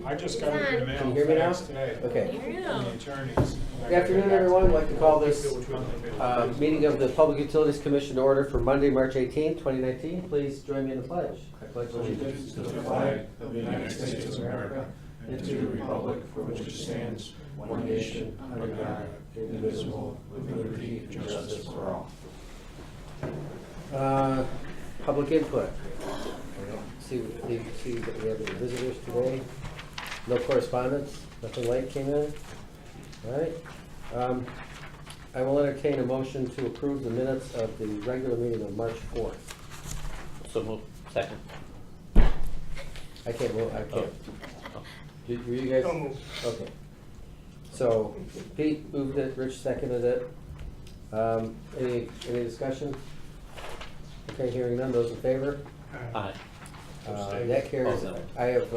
I just got it in the mail. Can you hear me now? Today. Okay. From the attorneys. Good afternoon, everyone. I'd like to call this meeting of the Public Utilities Commission to order for Monday, March 18, 2019. Please join me in the pledge. I pledge allegiance to the flag of the United States of America and to the republic for which it stands, one nation, under God, indivisible, with liberty and justice for all. Public input. See that we have any visitors today. No correspondence. Nothing late came in. All right. I will entertain a motion to approve the minutes of the regular meeting of March 4th. So moved. Second. I can't vote. I can't. Were you guys? So moved. Okay. So Pete moved it, Rich seconded it. Any discussion? Okay, hearing none. Those in favor? Aye. That carries. Oh, no. I have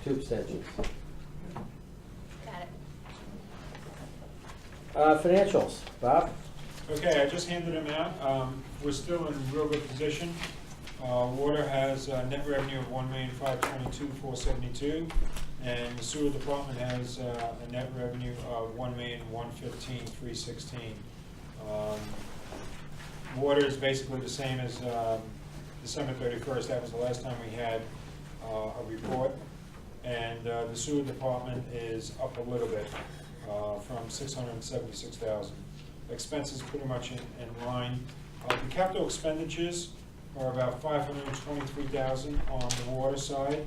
2 abstentions. Got it. Financials, Bob? Okay, I just handed them out. We're still in real good position. Water has a net revenue of $1,522,472, and the sewer department has a net revenue of $1,115,316. Water is basically the same as December 31st. That was the last time we had a report. And the sewer department is up a little bit from $676,000. Expenses pretty much in line. The capital expenditures are about $523,000 on the water side,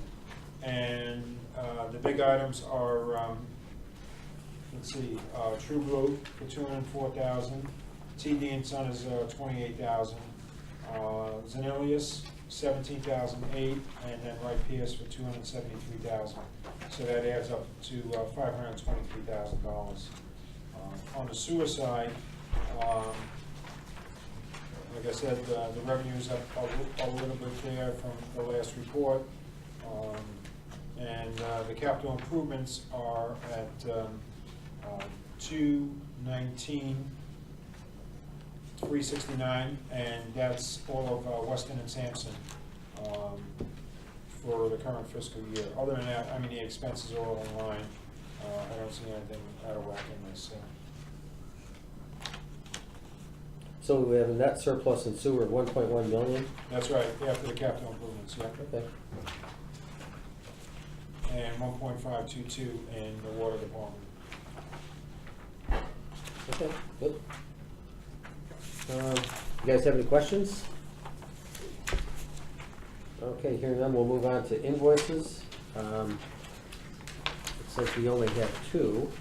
and the big items are, let's see, True Blue for $204,000, TD and Son is $28,000, Zanilius $17,008, and then Wright Pierce for $273,000. So that adds up to $523,000. On the sewer side, like I said, the revenue is up a little bit there from the last report. And the capital improvements are at $219,369, and that's all of Weston and Sampson for the current fiscal year. Other than that, I mean, the expenses are all in line. I don't see anything out of whack in this. So we have a net surplus in sewer of 1.1 million. That's right, after the capital improvements, yeah. Okay. And 1.522 in the water department. Okay, good. You guys have any questions? Okay, hearing none, we'll move on to invoices. It says we only have 2,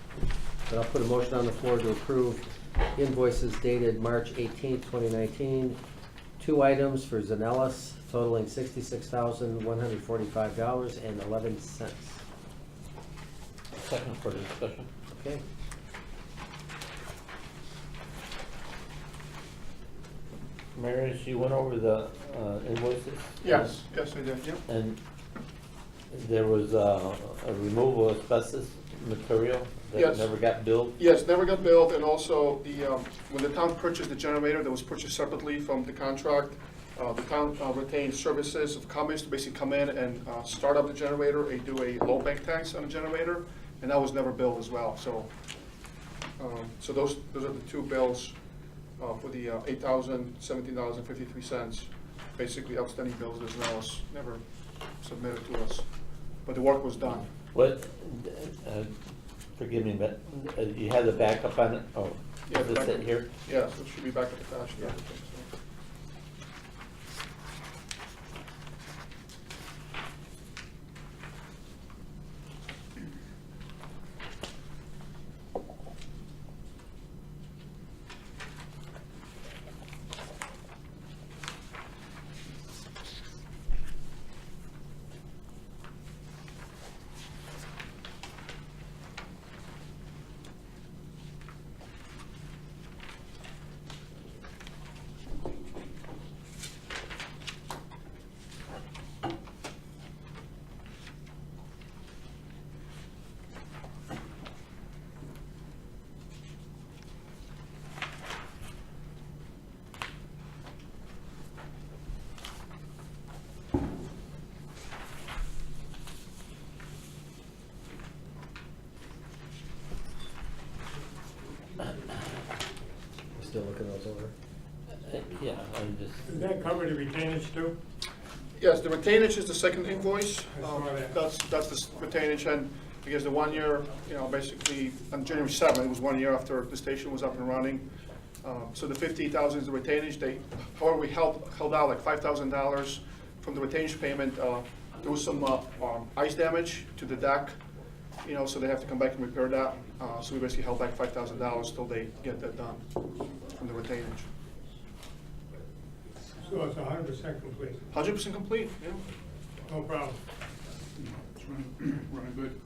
but I'll put a motion on the floor to approve invoices dated March 18th, 2019. 2 items for Zanellis totaling $66,145.11. Second for the discussion. Okay. Mary, she went over the invoices? Yes, I did, yep. And there was a removal of asbestos material that Yes. never got billed? Yes, never got billed, and also when the town purchased the generator that was purchased separately from the contract, the town retained services of Cummins to basically come in and start up the generator and do a low bank tax on the generator, and that was never billed as well. So, so those are the 2 bills for the $8,017.53. Basically, outstanding bills as well as never submitted to us, but the work was done. What, forgive me, but you have the backup on it? Oh, Yeah, is back- it here? Yeah, so it should be back at the attached. Yeah. Yeah, I'm just, Does that cover the retainage too? Yes, the retainage is the second invoice. I saw that. That's the retainage, and I guess the 1 year, basically, on January 7th, it was 1 year after the station was up and running. So the 50,000 is the retainage. However, we held out like $5,000 from the retainage payment. There was some ice damage to the deck, so they have to come back and repair that. So we basically held back $5,000 till they get that done from the retainage. So it's 100% complete, 100% complete, yeah. no problem. It's running good.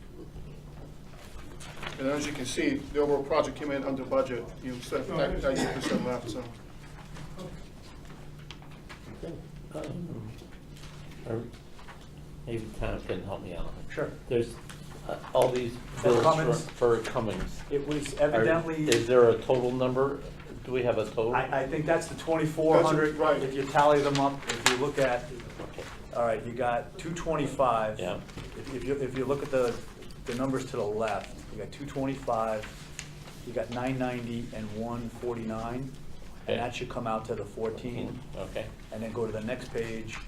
And as you can see, the overall project came in under budget. You still have 90% left, so. or maybe Tom can help me out. Sure. There's all these For bills Cummins? for Cummins. It was Are- evidently, Is there a total number? Do we have a total? I think that's the 2,400. That's right. If you tally them up, if you look at, Okay. all right, you got 225. Yeah. If you look at the numbers to the left, you got 225, you got 990 and 149, Okay. and that should come out to the 14. Okay, And then go to the next page,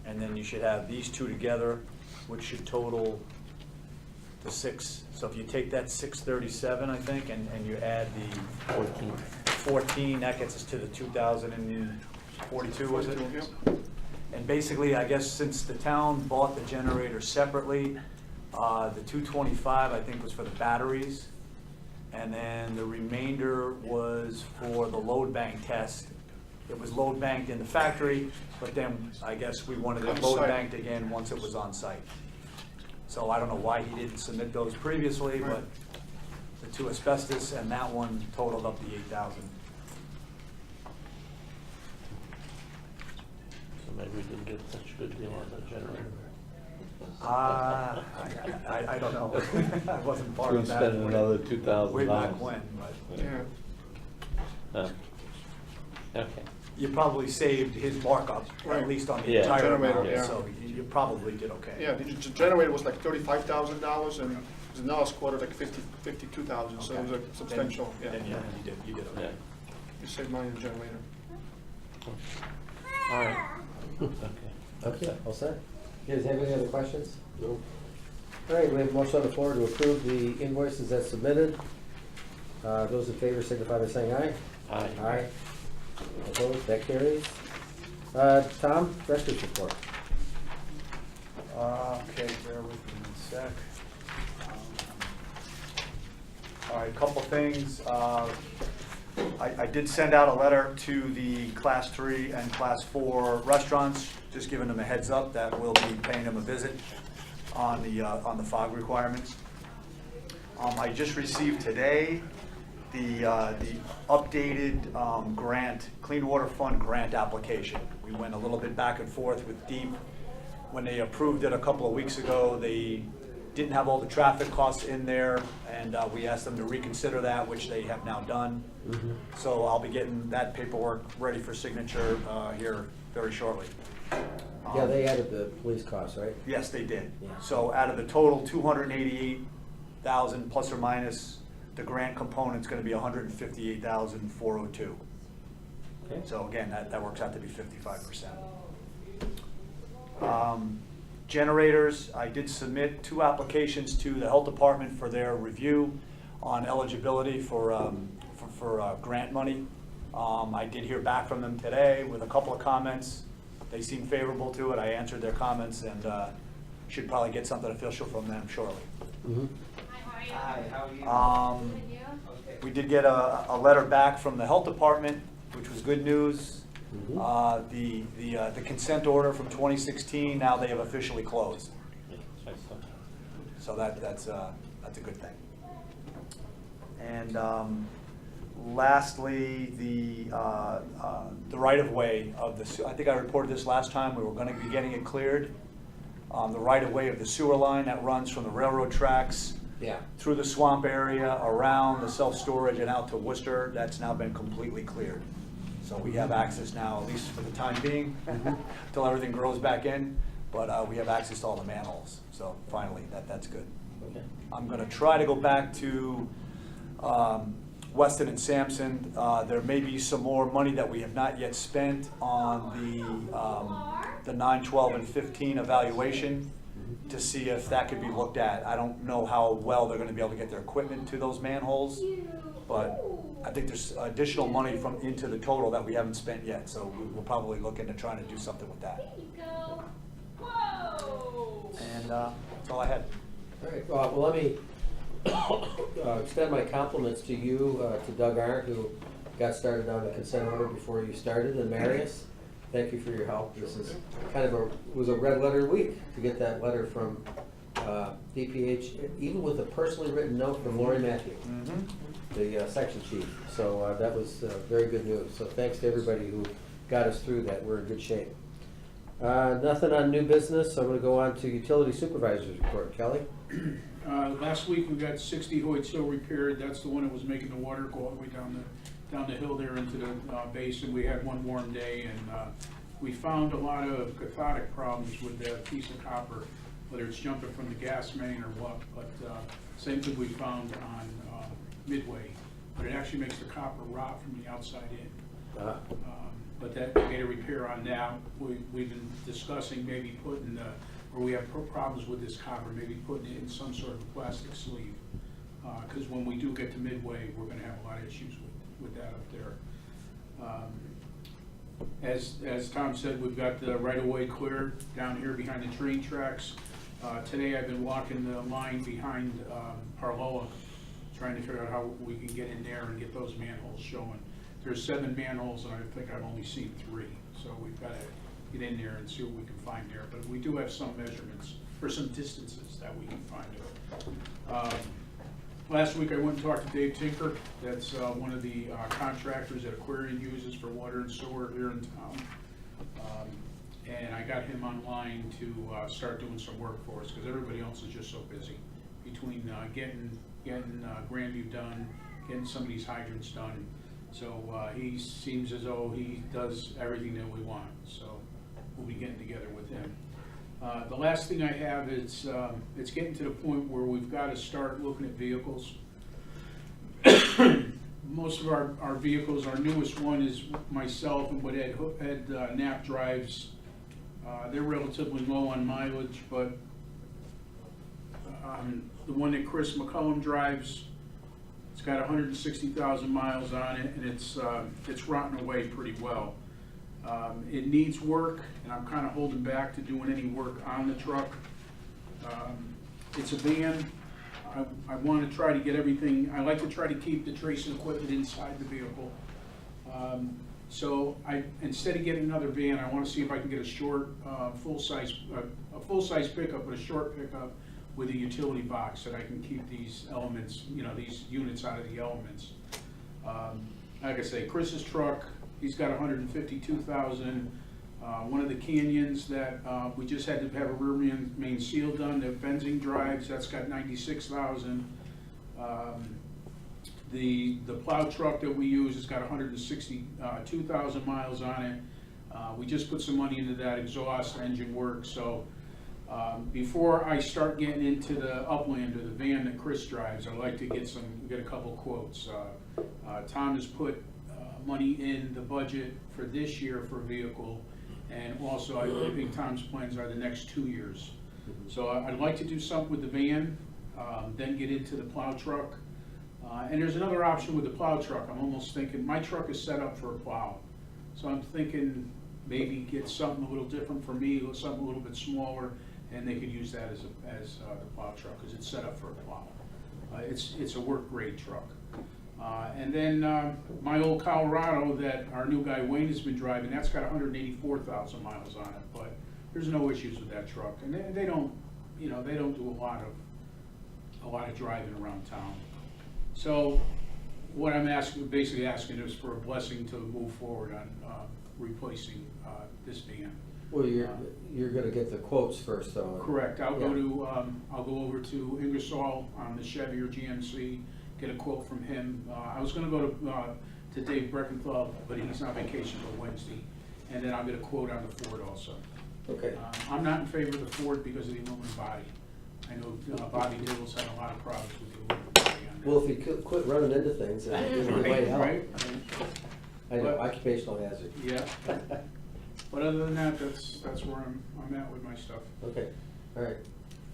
and then you should have these two together, which should total the 6. So if you take that 637, I think, and you add the 14, that gets us to the 2,042, was it? Yeah. And basically, I guess since the town bought the generator separately, the 225, I think, was for the batteries. And then the remainder was for the load bank test. It was load banked in the factory, but then I guess we wanted it On load site. banked again once it was on site. So I don't know why he didn't submit those previously, but the two asbestos and that one totaled up the 8,000. so maybe we didn't get such a good deal on the generator. I don't know. I wasn't part We of that. spent another $2,000. Way back when, but Yeah. Okay, you probably saved his markup, Right. at least on the Yeah. entire Generator, amount, yeah. so you probably did okay. Yeah, the generator was like $35,000, and the last quarter like 52,000, so it was a Okay. substantial, Then yeah. you did yeah, okay. You saved money in the generator. all right, okay. Okay, all set? You guys have any other questions? No. All right, we have a motion on the floor to approve the invoices as submitted. Those in favor signify by saying aye. Aye. Aye. Opposed, that carries. Tom, director's report. Okay, bear with me one sec. All right, a couple things. I did send out a letter to the Class 3 and Class 4 restaurants, just giving them a heads up that we'll be paying them a visit on the fog requirements. I just received today the updated grant, Clean Water Fund grant application. We went a little bit back and forth with DEEP. When they approved it a couple of weeks ago, they didn't have all the traffic costs in there, and we asked them to reconsider that, which they have now done. So I'll be getting that paperwork ready for signature here very shortly. Yeah, they added the police costs, right? Yes, they did. Yeah. So out of the total 288,000 plus or minus, the grant component's gonna be 158,402. Okay. So again, that works out to be 55%. Generators, I did submit 2 applications to the health department for their review on eligibility for grant money. I did hear back from them today with a couple of comments. They seemed favorable to it. I answered their comments and should probably get something official from them shortly. Mhm. Hi, how are you? Good, you? We did get a letter back from the health department, which was good news. Mhm. The consent order from 2016, now they have officially closed. So that's a good thing. And lastly, the right-of-way of the, I think I reported this last time, we were gonna be getting it cleared. The right-of-way of the sewer line that runs from the railroad tracks Yeah. through the swamp area, around the self-storage and out to Worcester, that's now been completely cleared. So we have access now, at least for the time being, till everything grows back in, but we have access to all the manholes. So finally, that's good. Okay. I'm gonna try to go back to Weston and Sampson. There may be some more money that we have not yet spent on the 9, 12, and 15 evaluation to see if that could be looked at. I don't know how well they're gonna be able to get their equipment to those manholes, but I think there's additional money from into the total that we haven't spent yet, so we'll probably look into trying to do something with that. There you go. Whoa! And that's all I had. All right, well, let me extend my compliments to you, to Doug Arndt, who got started on the consent order before you started, and Marius. Thank you for your help. This is kind of was a red letter week to get that letter from DPH, even with a personally written note from Lori Matthew, the section chief. So that was very good news. So thanks to everybody who got us through that. We're in good shape. Nothing on new business, so I'm gonna go on to utility supervisor's report. Kelly? Last week, we got 60 Hoyt Hill repaired. That's the one that was making the water go all the way down the hill there into the basin. We had one warm day, and we found a lot of cathodic problems with that piece of copper, whether it's jumping from the gas main or what. But same thing we found on Midway, but it actually makes the copper rot from the outside in. But that, we made a repair on that. We've been discussing maybe putting, where we have problems with this copper, maybe putting it in some sort of plastic sleeve. Because when we do get to Midway, we're gonna have a lot of issues with that up there. As Tom said, we've got the right-of-way cleared down here behind the train tracks. Today I've been walking the line behind Parloa, trying to figure out how we can get in there and get those manholes showing. There's 7 manholes, and I think I've only seen 3, so we've got to get in there and see what we can find there. But we do have some measurements, or some distances that we can find there. Last week I went and talked to Dave Tinker. That's one of the contractors that Aquarian uses for water and sewer here in town. And I got him online to start doing some work for us, because everybody else is just so busy between getting Grandview done, getting some of these hydrants done. So he seems as though he does everything that we want, so we'll be getting together with him. The last thing I have is, it's getting to the point where we've got to start looking at vehicles. Most of our vehicles, our newest one is myself and what Ed Knapp drives. They're relatively low on mileage, but the one that Chris McCullum drives, it's got 160,000 miles on it, and it's rotting away pretty well. It needs work, and I'm kind of holding back to doing any work on the truck. It's a van. I want to try to get everything. I like to try to keep the tracing equipment inside the vehicle. So instead of getting another van, I want to see if I can get a short, full-size pickup, but a short pickup with a utility box that I can keep these elements, these units out of the elements. Like I say, Chris's truck, he's got 152,000. One of the Canyons that we just had to have a rear main seal done, the Benzing drives, that's got 96,000. The plow truck that we use has got 162,000 miles on it. We just put some money into that exhaust engine work, so before I start getting into the Uplander, the van that Chris drives, I'd like to get a couple quotes. Tom has put money in the budget for this year for a vehicle, and also I think Tom's plans are the next 2 years. So I'd like to do something with the van, then get into the plow truck. And there's another option with the plow truck. I'm almost thinking, my truck is set up for a plow, so I'm thinking maybe get something a little different for me, something a little bit smaller, and they could use that as the plow truck, because it's set up for a plow. It's a work grade truck. And then my old Colorado that our new guy Wayne has been driving, that's got 184,000 miles on it, but there's no issues with that truck, and they don't do a lot of driving around town. So what I'm basically asking is for a blessing to move forward on replacing this van. Well, you're gonna get the quotes first, though. Correct. I'll go over to Ingersoll on the Chevy or GMC, get a quote from him. I was gonna go to Dave Breckenthal, but he's on vacation till Wednesday, and then I'll get a quote on the Ford also. Okay. I'm not in favor of the Ford because of the aluminum body. I know Bobby Diddle's had a lot of problems with the aluminum body on Well, if you could quit running into things, it might Right, help. right? I know, But- occupational hazard. Yeah. But other than that, that's where I'm at with my stuff. Okay, all right.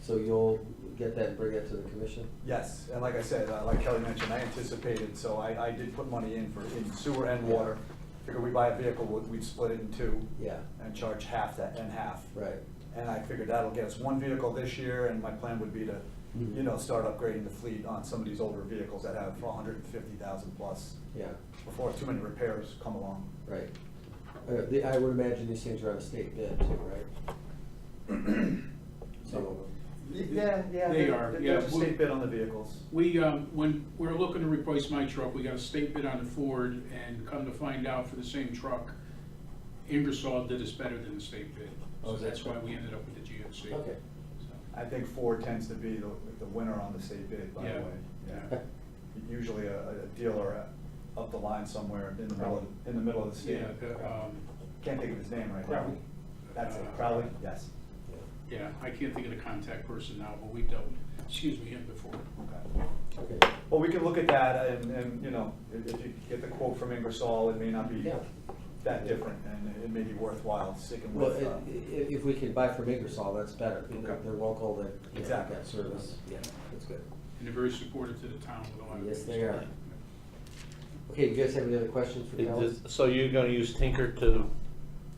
So you'll get that and bring that to the commission? Yes, and like I said, like Kelly mentioned, I anticipated, so I did put money in sewer and water. Figured we buy a vehicle, we'd split it in two Yeah, and charge half that and half. right. And I figured that'll get us one vehicle this year, and my plan would be to, you know, start upgrading the fleet on some of these older vehicles that have 150,000 plus Yeah, before too many repairs come along. right. I would imagine these things are on a state bid too, right? So, Yeah, They are, yeah. There's a state bid on the vehicles. We, when we were looking to replace my truck, we got a state bid on the Ford, and come to find out for the same truck, Ingersoll did us better than the state bid. Oh, So is that that's why so? we ended up with the GMC. okay. So, I think Ford tends to be the winner on the state bid, by the Yeah. way. Yeah. Usually a dealer up the line somewhere in the middle of the state. Yeah, Can't think of his name right now. Crowley. That's it, Crowley, yes. yeah, I can't think of the contact person now, but we dealt, him before. Okay. Okay, Well, we can look at that and, you know, if you get the quote from Ingersoll, it may not be yeah. that different and it may be worthwhile sticking Well, with. if we can buy from Ingersoll, that's better. Okay. They're local, they, you know, Exactly. got service. Yeah, that's good. And they're very supportive to the town with a lot of. Yes, things. they are. Okay, you guys have any other questions for Kelly? So you're gonna use Tinker to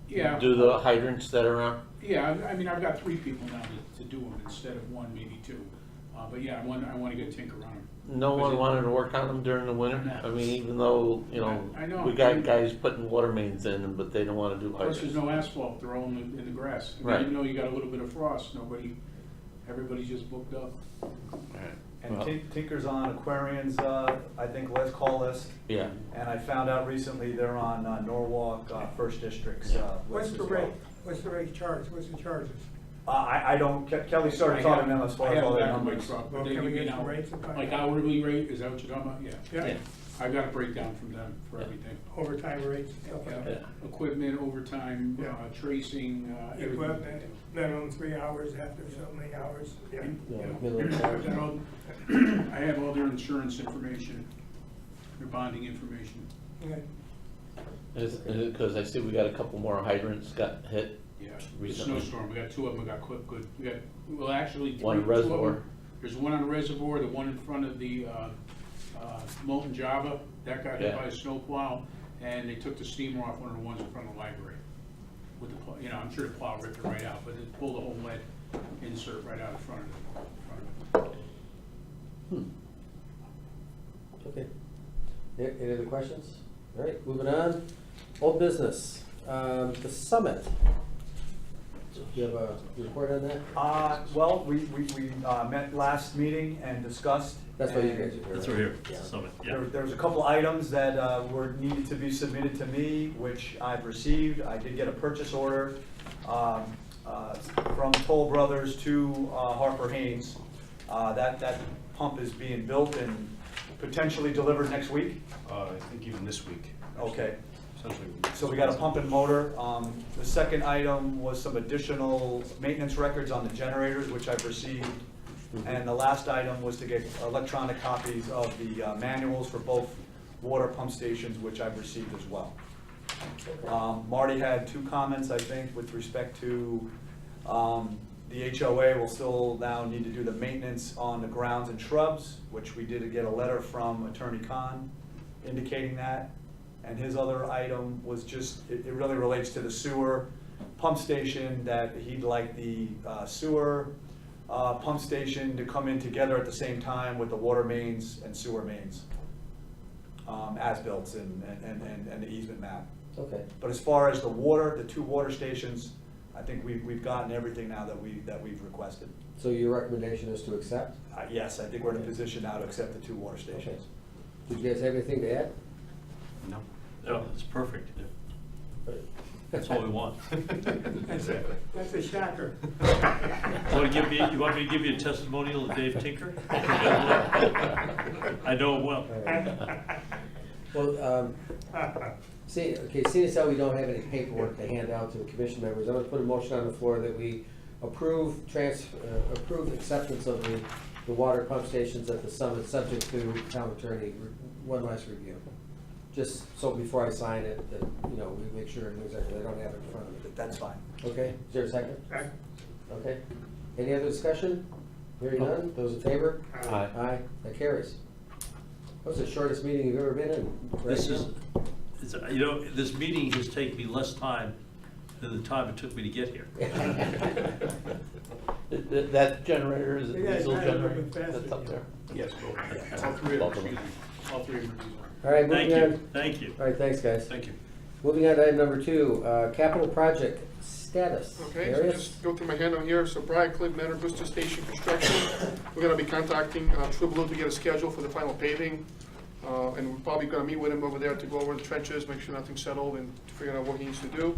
Yeah. do the hydrants that are around? Yeah, I mean, I've got 3 people now to do them instead of 1, maybe 2. But yeah, I want to get Tinker on them. No one wanted to work on them during the winter? No. I mean, even though, you know, I know. we got guys putting water mains in, but they don't wanna do Plus, there's hydrants. no asphalt, they're all in the grass. And Right. even though you got a little bit of frost, everybody's just booked up. Right. And Well, Tinker's on Aquarian's, I think, last call list. Yeah, And I found out recently they're on Norwalk, First District's What's list the as well. rate? What's the rate charge? What's the charges? I don't, Kelly started talking to them as far as all I their have numbers. back of my truck, Well, but they can we give me get an some hour, rates and find like out? hourly rate, is that what you're talking about? Yeah. Yeah, I got a breakdown from them for Yeah. everything. overtime rates, stuff like Yeah. that. Equipment, overtime, Yeah. tracing, everything. Equipment, minimum 3 hours after so many hours, yeah. Yeah, yeah. minimum charge. Got all- I have all their insurance information, their bonding information. Okay. because I see we got a couple more hydrants got hit. Yeah, the Recently. snowstorm, we got 2 of them, got quick, good, we got, well, actually, One 2 of them. reservoir. There's one on the reservoir, the one in front of the, Molten Java, that got hit Yeah. by a snowplow, and they took the steamer off one of the ones in front of the library. With the plow, I'm sure the plow ripped it right out, but it pulled the whole lead insert right out in front of it. Okay. Any other questions? All right, moving on. Old business, the summit. Do you have a report on that? Well, we met last meeting and discussed. That's why you and guys are here. That's right? right here, Yeah. Summit, yeah. There was a couple items that were needed to be submitted to me, which I've received. I did get a purchase order from Toll Brothers to Harper Haynes. That pump is being built and potentially delivered next week. I think even this week. Okay. Essentially. So we got a pump and motor. The second item was some additional maintenance records on the generators, which I've received. And the last item was to get electronic copies of the manuals for both water pump stations, which I've received as well. Marty had 2 comments, I think, with respect to the HOA will still now need to do the maintenance on the grounds and shrubs, which we did get a letter from Attorney Khan indicating that. And his other item was just, it really relates to the sewer pump station, that he'd like the sewer pump station to come in together at the same time with the water mains and sewer mains, as-built and the easement map. Okay, But as far as the water, the 2 water stations, I think we've gotten everything now that we've requested. so your recommendation is to accept? Yes, I think we're in a position now to accept the 2 water Okay. stations. Did you guys have anything to add? No, no, it's perfect. That's all we want. Exactly. That's a shocker. You want me to give you a testimonial of Dave Tinker? I know him well. Well, seeing as how we don't have any paperwork to hand out to the commission members, I'm gonna put a motion on the floor that we approve acceptance of the the water pump stations at the summit, subject to town attorney, one last review. Just so before I sign it, that, you know, we make sure I don't have it in front of me. That's fine. Okay, is there a second? Second. Okay. Any other discussion? Hearing none, those in favor? Aye. Aye, that carries. That was the shortest meeting you've ever been in. right, This is, Bill? it's, you know, this meeting has taken me less time than the time it took me to get here. That generator is a You guys diesel ran a little generator bit faster. that's up there? Yes, both. All three of them, Both of them. excuse me. All three of them are diesel. All right, Thank moving on. you, thank you, All right, thanks, guys. thank you. Moving on to item number 2, capital project status. Okay, so Darius? just go through my handout here. So Briar Cliff Manor Booster Station construction. We're gonna be contacting True Blue to get a schedule for the final paving. And we're probably gonna meet with him over there to go over the trenches, make sure nothing's settled, and to figure out what he needs to do.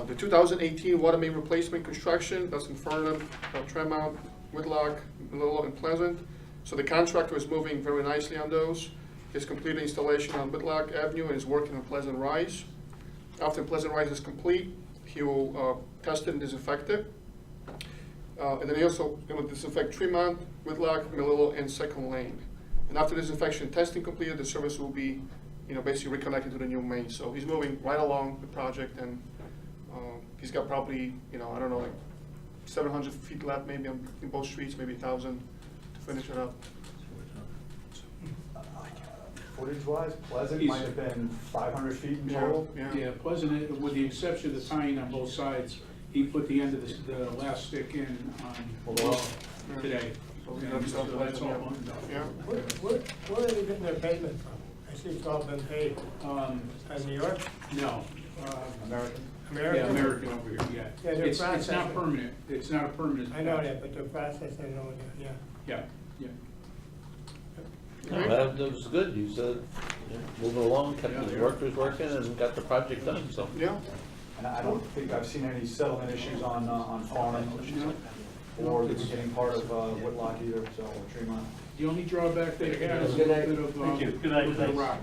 The 2018 water main replacement construction, that's in Fernham, Tremont, Whitlock, Little, and Pleasant. So the contractor is moving very nicely on those. He's completed installation on Whitlock Avenue and is working on Pleasant Rise. After Pleasant Rise is complete, he will test it and disinfect it. And then he also will disinfect Tremont, Whitlock, Melillo, and Second Lane. And after disinfection and testing completed, the service will be, you know, basically reconnected to the new main. So he's moving right along the project, and he's got probably, you know, I don't know, like 700 feet left maybe in both streets, maybe 1,000 to finish it up. Footage-wise, Pleasant He's- might have been 500 feet in Yeah, total. Yeah, Pleasant, with the exception of the tying on both sides, he put the end of the last stick in Below. today. So And that's so not that's all Pleasant, buttoned up. Yeah. Where are they getting their payment from? I see it's all been paid. New York? No, American. American? yeah, American over here, yeah. Yeah, they're It's not processing. permanent, it's not a permanent. I know that, but the process, I know that, yeah. Yeah, yeah. No, that was good, you said, moving along, kept Yeah, his they are. workers working and got the project done, so. Yeah. And I don't think I've seen any settlement issues on Farnham or the beginning part of Whitlock either, so, or Tremont. The only drawback they have is a Good little night. bit of, Thank you. Good night, little bit of thanks. rock.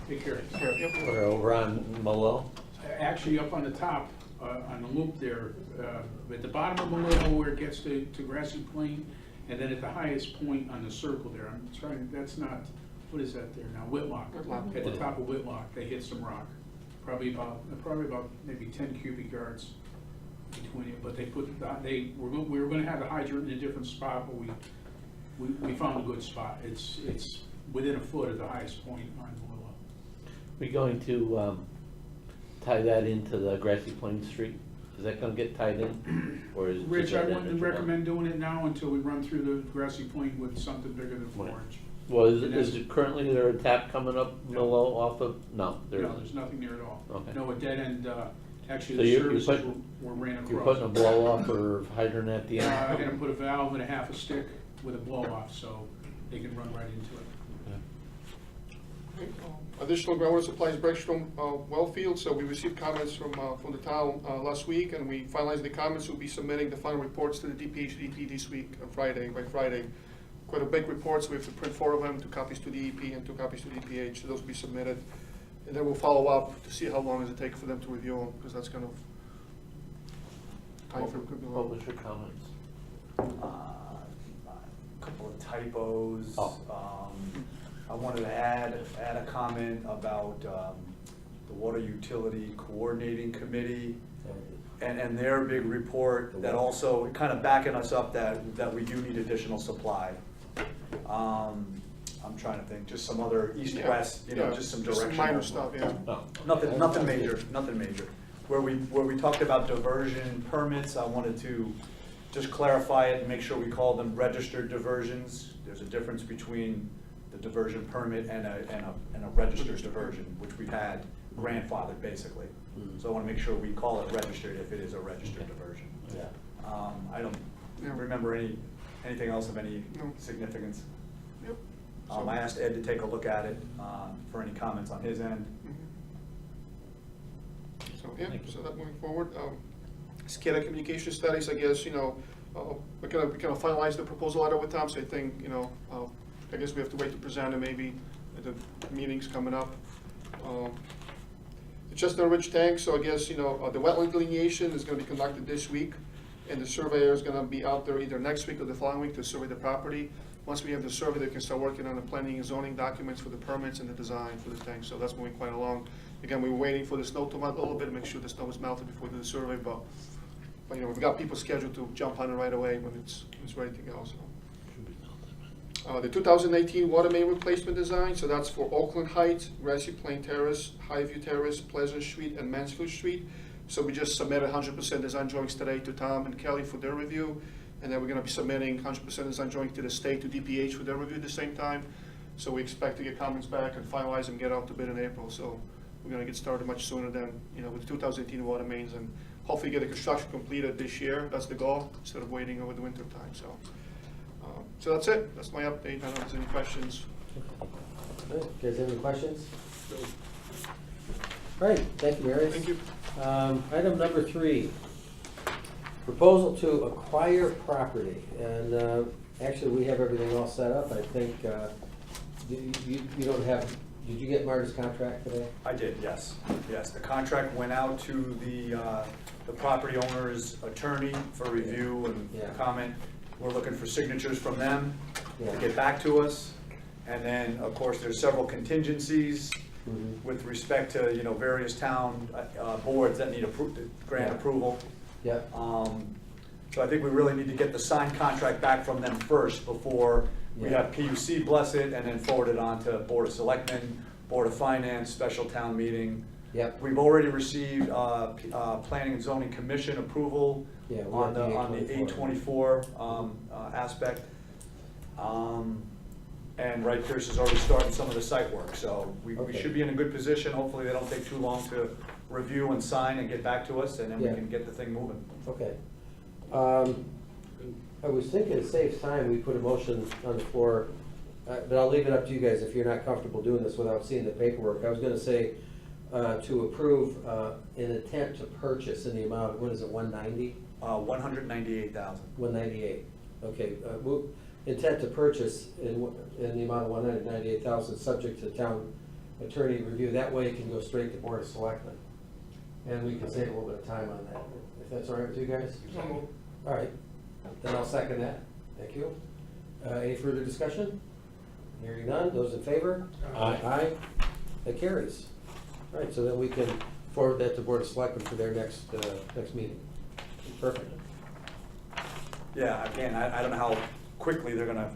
Take care. Yep. Or over on Malone? Actually, up on the top, on the loop there, at the bottom of the little where it gets to Grassy Plain, and then at the highest point on the circle there, I'm trying, that's not, what is that there now, Whitlock. Whitlock. At the top of Whitlock, they hit some rock, probably about maybe 10 cubic yards between it, but they put, we were gonna have the hydrant in a different spot, but we found a good spot. It's within a foot of the highest point on Willow. We going to tie that into the Grassy Plain Street? Is that gonna get tied in? Or is it just Rich, I that wouldn't end that you want? recommend doing it now until we run through the Grassy Plain with something bigger than 4 Right. inch. Well, is it currently there a tap coming up Malone off of, no, there No, isn't. there's nothing there at all. Okay. No, a dead end, actually, So the you're services putting- were ran across. You're putting a blow off or hydrant at the end? I'm gonna put a valve and a half a stick with a blow off, so they can run right into it. Additional groundwater supplies Breckstrom well field, so we received comments from the town last week, and we finalized the comments. We'll be submitting the final reports to the DPH-DP this week, on Friday, by Friday. Quite a big report, so we have to print 4 of them, 2 copies to the EP and 2 copies to DPH, so those will be submitted. And then we'll follow up to see how long does it take for them to review them, because that's kind of time frame could be What long. was your comments? A couple of typos. Oh. I wanted to add a comment about the Water Utility Coordinating Committee and their big report that also kind of backing us up that we do need additional supply. I'm trying to think, just some other east-west, Yeah, just some Just direction. some minor stuff, yeah. Oh, Nothing major. Where we talked about diversion permits, I wanted to just clarify it and make sure we call them registered diversions. There's a difference between the diversion permit and a registered diversion, which we've had grandfathered basically. So I want to make sure we call it registered if it is a registered diversion. yeah. I don't Yeah. remember anything else of any No. significance. Yep. I asked Ed to take a look at it for any comments on his end. So, yeah, so that moving forward. SCADA communication studies, I guess, we're gonna finalize the proposal letter with Tom, so I think, I guess we have to wait to present it maybe at the meetings coming up. The Chestnut Ridge tank, so I guess, the wetland delineation is gonna be conducted this week. And the surveyor is gonna be out there either next week or the following week to survey the property. Once we have the survey, they can start working on the planning and zoning documents for the permits and the design for the thing, so that's moving quite along. Again, we were waiting for the snow to melt a little bit, to make sure the snow was melted before we do the survey, but you know, we've got people scheduled to jump on it right away when it's ready to go, so. The 2018 water main replacement design, so that's for Oakland Heights, Grassy Plain Terrace, Highview Terrace, Pleasant Street, and Mansfield Street. So we just submitted 100% design drawings today to Tom and Kelly for their review, and then we're gonna be submitting 100% design drawings to the state, to DPH for their review at the same time. So we expect to get comments back and finalize and get out to bid in April, so we're gonna get started much sooner than, you know, with 2018 water mains, and hopefully get the construction completed this year. That's the goal, instead of waiting over the winter time, so. So that's it, that's my update. I don't know if there's any questions. Good. You guys have any questions? All right, thank you, Marius. Thank you. Item number 3, proposal to acquire property. And actually, we have everything all set up. I think you don't have, did you get Marta's contract today? I did, yes. Yes, the contract went out to the property owner's attorney for review and Yeah. comment. We're looking for signatures from them to Yeah. get back to us. And then, of course, there's several contingencies Mhm. with respect to, you know, various town boards that need grant Yeah. approval. Yep. So I think we really need to get the signed contract back from them first before we Yeah. have PUC bless it and then forward it on to Board of Selectmen, Board of Finance, special town meeting. Yep. We've already received Planning and Zoning Commission approval Yeah, we on have the the 824 aspect. And Wright Pierce has already started some of the site work, so we Okay. should be in a good position. Hopefully they don't take too long to review and sign and get back to us, and then we Yeah. can get the thing moving. Okay. I was thinking it saves time, we put a motion on the floor, but I'll leave it up to you guys if you're not comfortable doing this without seeing the paperwork. I was gonna say to approve an intent to purchase in the amount, what is it, 190? 198,000. 198, okay. Intent to purchase in the amount of 198,000, subject to town attorney review. That way it can go straight to Board of Selectmen. And we can save a little bit of time on that, if that's all right with you guys? All right, then I'll second that. Thank you. Any further discussion? Hearing none, those in favor? Aye. Aye. That carries. All right, so then we can forward that to Board of Selectmen for their next meeting. Perfect. Yeah, again, I don't know how quickly they're gonna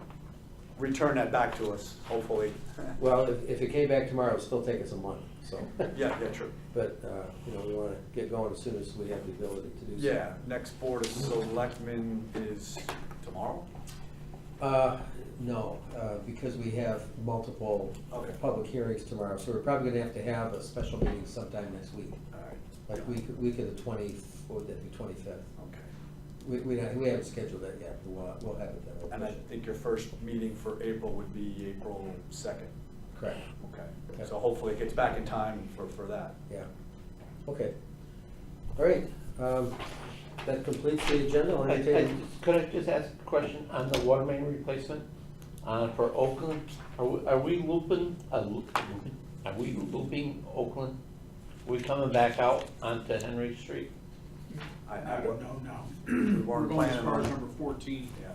return that back to us, hopefully. Well, if it came back tomorrow, it's still taking some money, so. Yeah, true. But, you know, we want to get going as soon as we have the ability to do so. Yeah, next Board of Selectmen is tomorrow? No, because we have multiple Okay. public hearings tomorrow, so we're probably gonna have to have a special meeting sometime next week. All right. Like week of the 25th. Okay. We haven't scheduled that yet, but we'll have it then. And I think your first meeting for April would be April 2nd. Correct, Okay. So hopefully it gets back in time for that. yeah. Okay. All right, that completes the agenda. I'll entertain- Could I just ask a question on the water main replacement? For Oakland, are we looping Oakland? We coming back out onto Henry Street? I No, would- no. We We're weren't going as planning far as on. number 14, Yeah.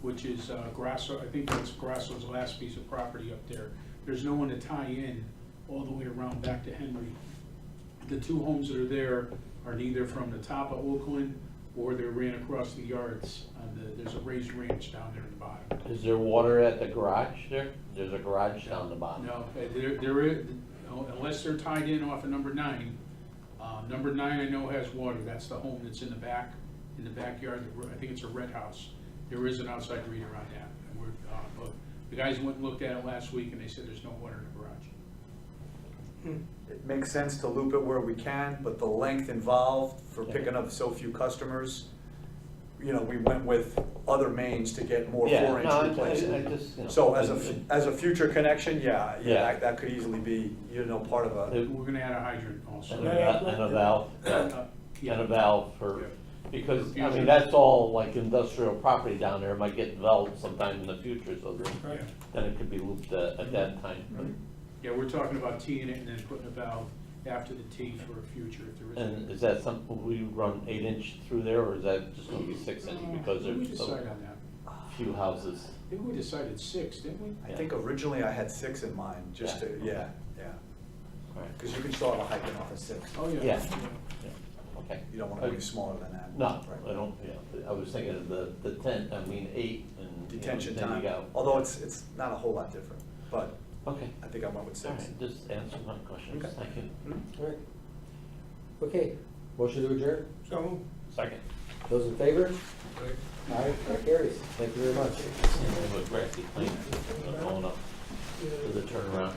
which is Grasso, I think that's Grasso's last piece of property up there. There's no one to tie in all the way around back to Henry. The two homes that are there are neither from the top of Oakland or they ran across the yards. There's a raised ranch down there in the bottom. Is there water at the garage there? There's a garage down the bottom. No, there is, unless they're tied in off of number 9. Number 9 I know has water, that's the home that's in the backyard, I think it's a red house. There is an outside reader on that. And but the guys went and looked at it last week and they said there's no water in the garage. It makes sense to loop it where we can, but the length involved for Yeah. picking up so few customers, you know, we went with other mains to get more Yeah, 4-inch no, I replacement. just, you know. So as a future connection, yeah, Yeah. that could easily be, you know, part of a, We're gonna add a hydrant also. And a valve, Yeah. and a valve for, Yeah. because, I mean, that's all like industrial property down there, it might get developed sometime in the future, so Yeah. then it could be looped at that time. But Yeah, we're talking about teeing it and then putting a valve after the T for a future if there is. And is that something, we run 8-inch through there, or is that just gonna be 6-inch because Did we there's decide so on that? few houses? I think we decided 6, didn't we? I think originally I had 6 in mind, just to, yeah. Right. Because you can start a hiking off of 6. Oh, yeah. Yeah. Okay. You don't want to be smaller than that. No, Right. I don't, yeah, I was thinking of the 10, I mean 8 and. you know, Detention then you time, go. although it's not a whole lot different, but Okay. I think I went with 6. All right, just answer my questions, Okay. thank you. All right. Okay, motion to adjourn? So, Second. Those in favor? Aye, that carries. Thank you very much. Same thing with Grassy Plains, going up to the turnaround.